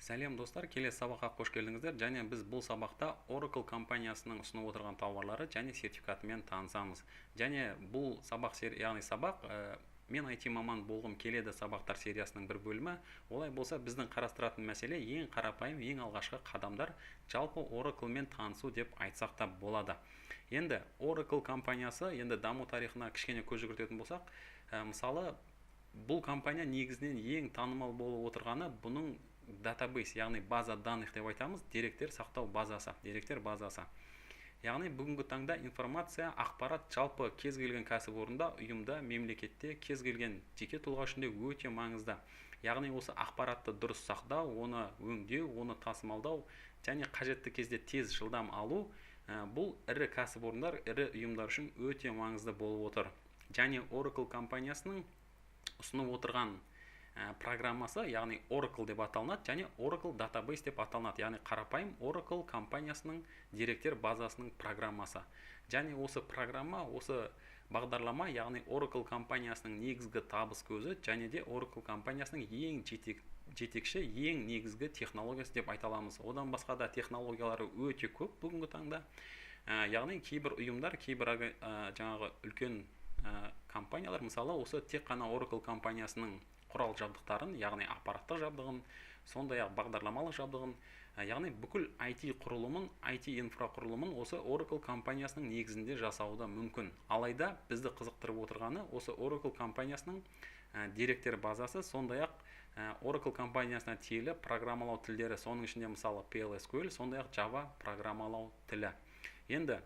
Сәлем достар, келесі сабаққа қош келдіңіздер. Және біз бұл сабақта Oracle компаниясының ұсынып отырған тауарлары және сертификатымен танысамыз. Және бұл сабақ, мен IT маман болғым келеді сабақтар сериясының бір бөлімі. Олай болса, біздің қарастыратын мәселе ең қарапайым, ең алғашқы қадамдар жалпы Oracle мен танысу деп айтсақ та болады. Енді Oracle компаниясы, енді даму тарихына кішкене көз жүгіртетін болсақ, мысалы, бұл компания негізінен ең танымал болып отырғаны бұның датабейс, яғни база данных деп айтамыз, деректер сақтау базасы, деректер базасы. Яғни бүгінгі таңда информация, ақпарат жалпы кез келген кәсіпорында, ұйымда, мемлекетте, кез келген жеке тұлға үшін де өте маңызды. Яғни осы ақпаратты дұрыс сақтау, оны өңдеу, оны тасымалдау және қажетті кезде тез жылдам алу, бұл ірі кәсіпорындар, ірі ұйымдар үшін өте маңызды болып отыр. Және Oracle компаниясының ұсынып отырған программасы, яғни Oracle деп аталынады, және Oracle Database деп аталынады, яғни қарапайым Oracle компаниясының деректер базасының программасы. Және осы программа, осы бағдарлама, яғни Oracle компаниясының негізгі табыс көзі, және де Oracle компаниясының ең жетекші, ең негізгі технологиясы деп айта аламыз. Одан басқа да технологиялары өте көп бүгінгі таңда. Яғни кейбір ұйымдар, кейбір жаңағы үлкен компаниялар, мысалы, осы тек қана Oracle компаниясының құрал жабдықтарын, яғни ақпараттық жабдығын, сондай-ақ бағдарламалық жабдығын, яғни бүкіл IT құрылымын, IT инфрақұрылымын осы Oracle компаниясының негізінде жасауы мүмкін. Алайда бізді қызықтырып отырғаны осы Oracle компаниясының деректер базасы, сондай-ақ Oracle компаниясына тиелі программалау тілдері, соның ішінде мысалы PLSQL, сондай-ақ Java программалау тілі. Енді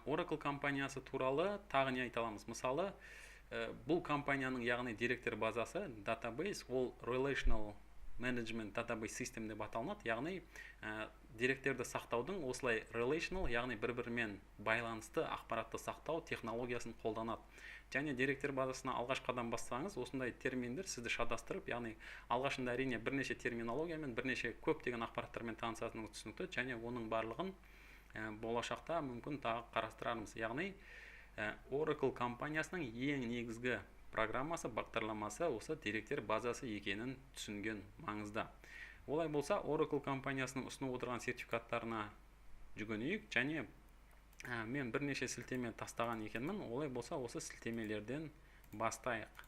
Oracle компаниясы туралы тағы не айта аламыз? Мысалы, бұл компанияның, яғни деректер базасы, database, ол relational management database system деп аталынады, яғни деректерді сақтаудың осылай relational, яғни бір-бірімен байланысты ақпаратты сақтау технологиясын қолданады. Және деректер базасына алғашқы қадам бассаңыз, осындай терминдер сізді шатастырып, яғни алғашында әрине бірнеше терминологиямен, бірнеше көптеген ақпараттармен танысатыныңыз түсінікті, және оның барлығын болашақта мүмкін тағы қарастырармыз. Яғни Oracle компаниясының ең негізгі программасы, бағдарламасы осы деректер базасы екенін түсінген маңызды. Олай болса, Oracle компаниясының ұсынып отырған сертификаттарына жүгінейік, және мен бірнеше сілтеме тастаған екенмін. Олай болса, осы сілтемелерден бастайық.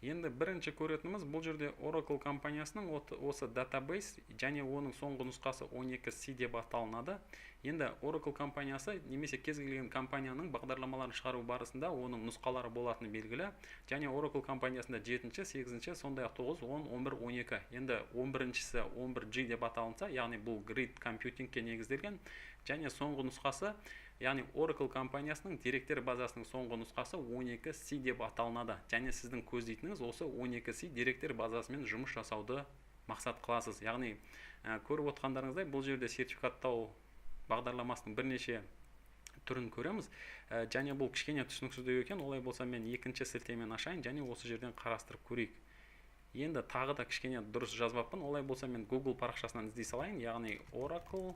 Енді бірінші көретініміз, бұл жерде Oracle компаниясының осы database және оның соңғы нұсқасы 12C деп аталынады. Енді Oracle компаниясы немесе кез келген компанияның бағдарламаларын шығару барысында оның нұсқалары болатыны белгілі. Және Oracle компаниясында 7-ші, 8-ші, сондай-ақ 9, 10, 11, 12. Енді 11-шісі 11G деп аталынса, яғни бұл Grid Computingке негізделген. Және соңғы нұсқасы, яғни Oracle компаниясының деректер базасының соңғы нұсқасы 12C деп аталынады. Және сіздің көздейтініңіз осы 12C деректер базасымен жұмыс жасауды мақсат қыласыз. Яғни көріп отқандарыңыздай, бұл жерде сертификаттау бағдарламасының бірнеше түрін көреміз. Және бұл кішкене түсініксіздеу екен. Олай болса, мен екінші сілтемені ашайын, және осы жерден қарастырып көрейік. Енді тағы да кішкене дұрыс жазбаппын. Олай болса, мен Google парақшасынан іздей салайын, яғни Oracle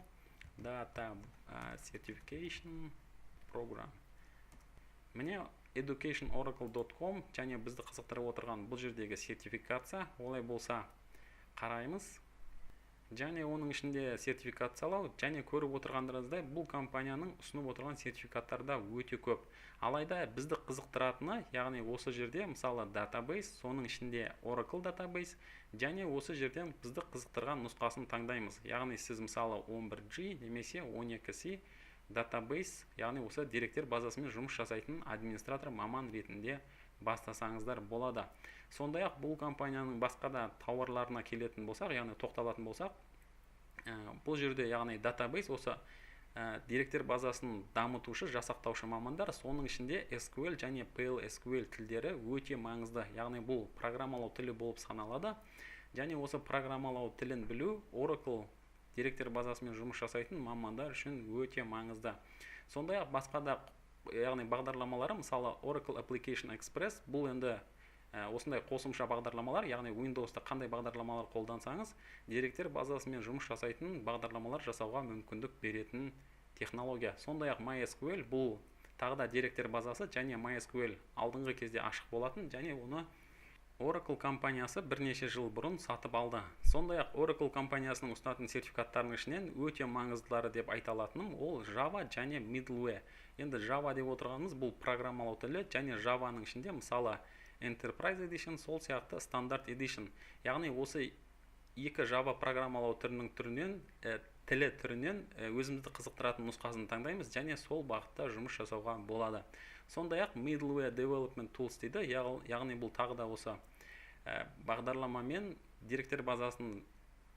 Data Certification Program. Міне educationoracle.com, және бізді қызықтырып отырған бұл жердегі сертификация. Олай болса, қараймыз. Және оның ішінде сертификациялау, және көріп отырғандарыңыздай, бұл компанияның ұсынып отырған сертификаттарда өте көп. Алайда бізді қызықтыратыны, яғни осы жерде мысалы database, соның ішінде Oracle database, және осы жерден бізді қызықтырған нұсқасын таңдаймыз. Яғни сіз мысалы 11G немесе 12C database, яғни осы деректер базасымен жұмыс жасайтын администратор маман ретінде бастасаңыздар болады. Сондай-ақ бұл компанияның басқа да тауарларына келетін болсақ, яғни тоқталатын болсақ, бұл жерде яғни database, осы деректер базасын дамытушы, жасақтаушы мамандар, соның ішінде SQL және PLSQL тілдері өте маңызды. Яғни бұл программалау тілі болып саналады. Және осы программалау тілін білу Oracle деректер базасымен жұмыс жасайтын мамандар үшін өте маңызды. Сондай-ақ басқа да яғни бағдарламалары, мысалы Oracle Application Express, бұл енді осындай қосымша бағдарламалар, яғни Windows'та қандай бағдарламалар қолдансаңыз, деректер базасымен жұмыс жасайтын бағдарламалар жасауға мүмкіндік беретін технология. Сондай-ақ MySQL, бұл тағы да деректер базасы, және MySQL алдыңғы кезде ашық болатын, және оны Oracle компаниясы бірнеше жыл бұрын сатып алды. Сондай-ақ Oracle компаниясының ұсынатын сертификаттарының ішінен өте маңыздылары деп айта алатыным ол Java және Middleware. Енді Java деп отырғанымыз бұл программалау тілі, және Java-ның ішінде мысалы Enterprise Edition, сол сияқты Standard Edition. Яғни осы екі Java программалау тілі түрінен өзімізді қызықтыратын нұсқасын таңдаймыз, және сол бағытта жұмыс жасауға болады. Сондай-ақ Middleware Development Tools дейді, яғни бұл тағы да осы бағдарламамен деректер базасын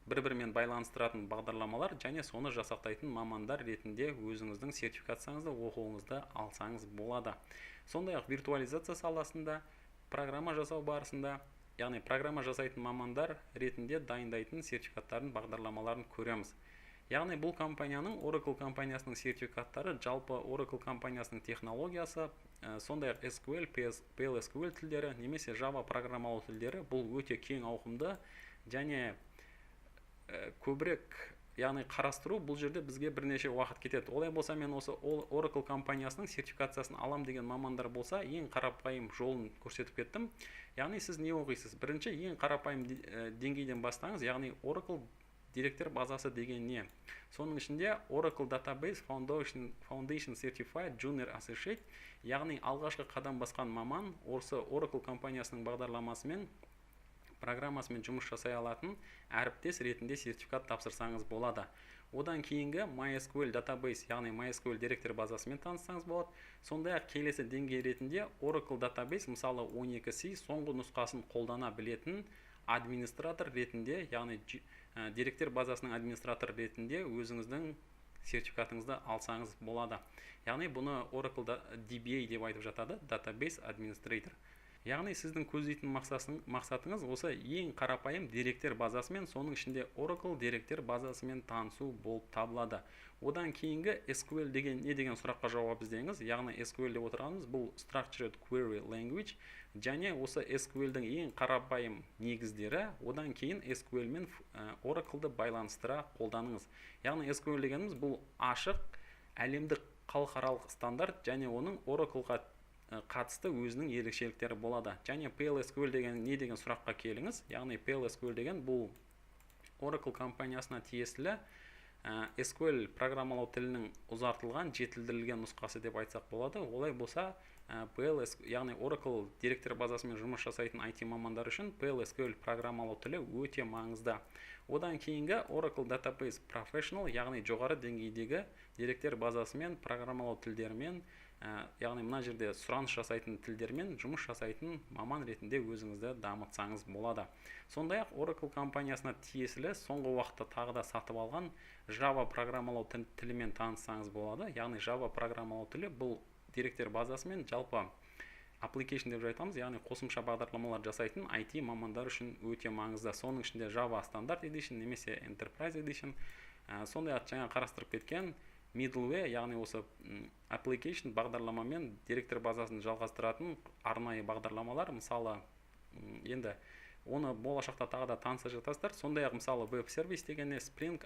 бір-бірімен байланыстыратын бағдарламалар, және соны жасақтайтын мамандар ретінде өзіңіздің сертификацияңызды оқуыңызды алсаңыз болады. Сондай-ақ виртуализация саласында, программа жасау барысында, яғни программа жасайтын мамандар ретінде дайындайтын сертификаттардың бағдарламаларын көреміз. Яғни бұл компанияның, Oracle компаниясының сертификаттары жалпы Oracle компаниясының технологиясы, сондай-ақ SQL, PLSQL тілдері, немесе Java программалау тілдері, бұл өте кең ауқымды және көбірек, яғни қарастыру бұл жерде бізге бірнеше уақыт кетеді. Олай болса, мен осы Oracle компаниясының сертификациясын алам деген мамандар болса, ең қарапайым жолын көрсетіп кеттім. Яғни сіз не оқисыз? Бірінші, ең қарапайым деңгейден бастаңыз, яғни Oracle деректер базасы деген не? Соның ішінде Oracle Database Foundation Certified Junior Associate, яғни алғашқы қадам басқан маман осы Oracle компаниясының бағдарламасымен, программасымен жұмыс жасай алатын әріптес ретінде сертификат тапсырсаңыз болады. Одан кейінгі MySQL Database, яғни MySQL деректер базасымен таныссаңыз болады. Сондай-ақ келесі деңгей ретінде Oracle Database, мысалы 12C соңғы нұсқасын қолдана білетін администратор ретінде, яғни деректер базасының администратор ретінде өзіңіздің сертификатыңызды алсаңыз болады. Яғни бұны Oracle DBA деп айтып жатады, Database Administrator. Яғни сіздің көздейтін мақсатыңыз осы ең қарапайым деректер базасымен, соның ішінде Oracle деректер базасымен танысу болып табылады. Одан кейінгі SQL деген не деген сұраққа жауап іздеңіз. Яғни SQL деп отырғанымыз бұл Structured Query Language, және осы SQL-дің ең қарапайым негіздері, одан кейін SQL мен Oracle-ды байланыстыра қолданыңыз. Яғни SQL дегеніміз бұл ашық әлемдік халықаралық стандарт, және оның Oracle-ға қатысты өзінің ерекшеліктері болады. Және PLSQL деген не деген сұраққа келіңіз. Яғни PLSQL деген бұл Oracle компаниясына тиесілі SQL программалау тілінің ұзартылған, жетілдірілген нұсқасы деп айтсақ болады. Олай болса, яғни Oracle деректер базасымен жұмыс жасайтын IT мамандар үшін PLSQL программалау тілі өте маңызды. Одан кейінгі Oracle Database Professional, яғни жоғары деңгейдегі деректер базасымен, программалау тілдерімен, яғни мына жерде сұраныс жасайтын тілдермен жұмыс жасайтын маман ретінде өзіңізді дамытсаңыз болады. Сондай-ақ Oracle компаниясына тиесілі соңғы уақытта тағы да сатып алған Java программалау тілімен таныссаңыз болады. Яғни Java программалау тілі бұл деректер базасымен жалпы application деп айтамыз, яғни қосымша бағдарламалар жасайтын IT мамандар үшін өте маңызды. Соның ішінде Java Standard Edition немесе Enterprise Edition, сондай-ақ жаңа қарастырып кеткен Middleware, яғни осы application бағдарламамен деректер базасын жалғастыратын арнайы бағдарламалар, мысалы, енді оны болашақта тағы да таныса жатасыздар. Сондай-ақ мысалы Web Service дегенде Spring,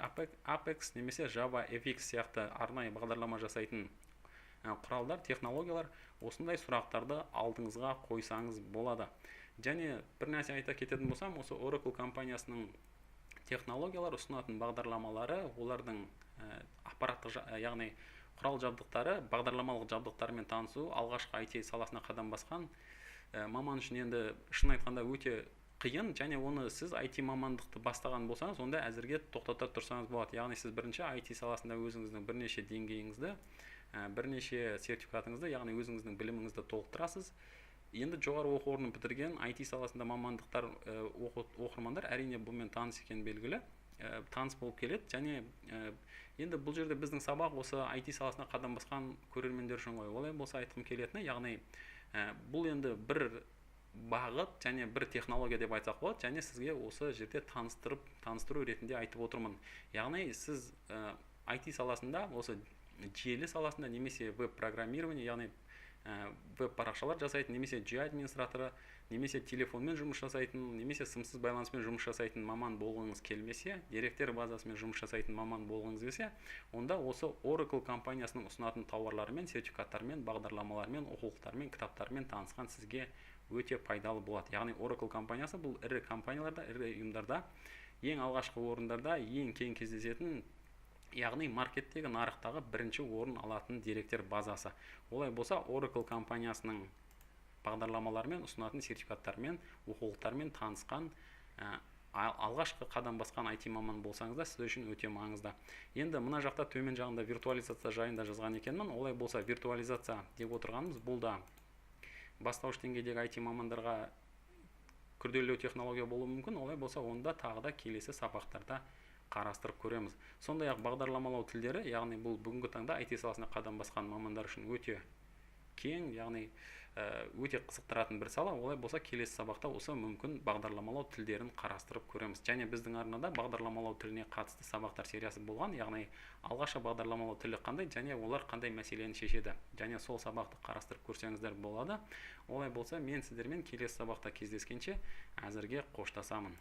Apex немесе Java FX сияқты арнайы бағдарлама жасайтын құралдар, технологиялар, осындай сұрақтарды алдыңызға қойсаңыз болады. Және бір нәрсе айта кететін болсам, осы Oracle компаниясының технологиялар ұсынатын бағдарламалары, олардың аппараттық, яғни құрал жабдықтары, бағдарламалық жабдықтармен танысу алғашқы IT саласына қадам басқан маман үшін енді шын айтқанда өте қиын, және оны сіз IT мамандықты бастаған болсаңыз, онда әзірге тоқтата тұрсаңыз болады. Яғни сіз бірінші IT саласында өзіңіздің бірнеше деңгейіңізді, бірнеше сертификатыңызды, яғни өзіңіздің біліміңізді толықтырасыз. Енді жоғары оқу орнын бітірген IT саласында мамандықтар оқырмандар әрине бұмен таныс екен белгілі, таныс болып келеді. Және енді бұл жерде біздің сабақ осы IT саласына қадам басқан көрермендер үшін ғой. Олай болса айтқым келетіні, яғни бұл енді бір бағыт және бір технология деп айтсақ болады, және сізге осы жерде таныстыру ретінде айтып отырмын. Яғни сіз IT саласында, осы желі саласында, немесе веб-программирование, яғни веб-парақшалар жасайтын, немесе жүйе администраторы, немесе телефонмен жұмыс жасайтын, немесе сымсыз байланыспен жұмыс жасайтын маман болғыңыз келмесе, деректер базасымен жұмыс жасайтын маман болғыңыз келсе, онда осы Oracle компаниясының ұсынатын тауарларымен, сертификаттармен, бағдарламалармен, оқулықтармен, кітаптармен танысқан сізге өте пайдалы болады. Яғни Oracle компаниясы бұл ірі компанияларда, ірі ұйымдарда, ең алғашқы орындарда ең кең кездесетін, яғни маркеттегі нарықтағы бірінші орын алатын деректер базасы. Олай болса, Oracle компаниясының бағдарламаларымен, ұсынатын сертификаттармен, оқулықтармен танысқан, алғашқы қадам басқан IT маман болсаңыз да, сіз үшін өте маңызды. Енді мына жақта төмен жағында виртуализация жайында жазған екенмін. Олай болса, виртуализация деп отырғанымыз бұл да бастауыш деңгейдегі IT мамандарға күрделі технология болуы мүмкін. Олай болса, онда тағы да келесі сабақтарда қарастырып көреміз. Сондай-ақ бағдарламалау тілдері, яғни бұл бүгінгі таңда IT саласына қадам басқан мамандар үшін өте кең, яғни өте қызықтыратын бір сала. Олай болса, келесі сабақта осы мүмкін бағдарламалау тілдерін қарастырып көреміз. Және біздің арнада бағдарламалау тіліне қатысты сабақтар сериясы болған, яғни алғашқы бағдарламалау тілі қандай және олар қандай мәселені шешеді. Және сол сабақты қарастырып көрсеңіздер болады. Олай болса, мен сіздермен келесі сабақта кездескенше әзірге қоштасамын.